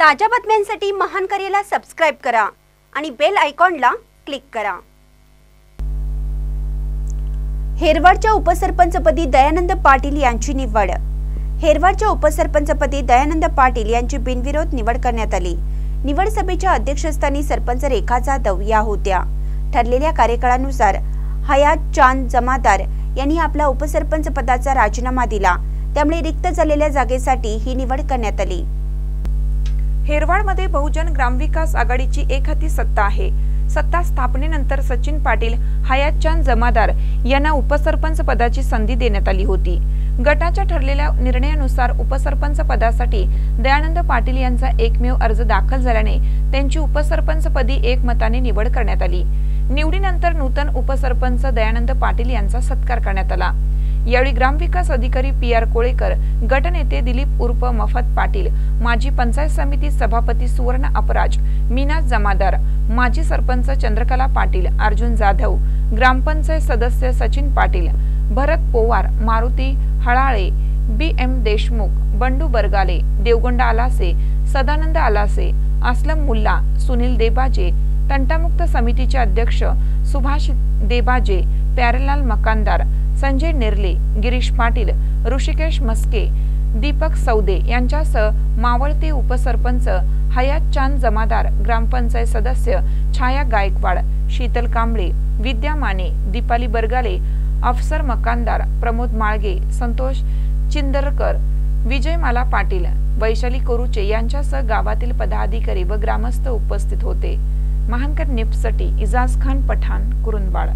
ताज्या बातम्यांसाठी महान करेला सबस्क्राइब करा आणि बेल आयकॉनला क्लिक करा। हेरवाडच्या उपसरपंचपदी दयानंद पाटील यांची निवड। हेरवाडच्या उपसरपंचपदी दयानंद पाटील यांची बिनविरोध निवड करण्यात आली। निवड सभेच्या अध्यक्षस्थानी सरपंच रेखा जाधव या होत्या। ठरलेल्या कार्यकाळानुसार हयात चांद जमादार यांनी आपला उपसरपंच पदाचा राजीनामा दिला, त्यामुळे रिक्त झालेल्या जागेसाठी ही निवड करण्यात आली। हेरवाडमध्ये बहुजन ग्रामविकास आघाडीची एकहाती सत्ता आहे। सत्ता स्थापनेनंतर सचिन पाटील, हयातचांद जमादार यांना उपसरपंच पदाची संधी देण्यात आली होती। गटाच्या ठरलेल्या निर्णयानुसार उपसरपंच पदासाठी दयानंद पाटील यांचा एकमेव अर्ज दाखल झाल्याने त्यांची उपसरपंच पदी एकमताने निवड करण्यात आली। निवडीनंतर नूतन उपसरपंच दयानंद पाटील यांचा सत्कार करण्यात आला। यावेळी ग्रामविकास अधिकारी PR कोळेकर, गटनेते दिलीप उर्फ मफत पाटील, माजी पंचायत समिती सभापती सुवर्ण अपराज, मीना जमादार, माजी सरपंच चंद्रकला पाटील, अर्जुन जाधव, ग्रामपंचायत सदस्य सचिन पाटील, भरत पोवार, मारुती हळाळे, BM देशमुख, बंडू बरगाले, देवगोंडा आलासे, सदानंद आलासे, असलम मुल्ला, सुनील देबाजे, तंटामुक्त समितीचे अध्यक्ष सुभाष देबाजे, प्यारेलाल मकानदार, संजय निर्ले, गिरीश पाटील, ऋषिकेश मस्के, दीपक सौदे यांच्यासह मावळते उपसरपंच हयातचांद जमादार, ग्रामपंचायत सदस्य छाया गायकवाड, शीतल कांबळे, विद्या माने, दीपाली बरगाले, अफसर मकानदार, प्रमोद माळगे, संतोष चिंदरकर, विजयमाला पाटील, वैशाली कोरुचे यांच्यासह गावातील पदाधिकारी व ग्रामस्थ उपस्थित होते। महानकर निफ्ससाठी इजाज खान पठाण, कुरुंदवाड।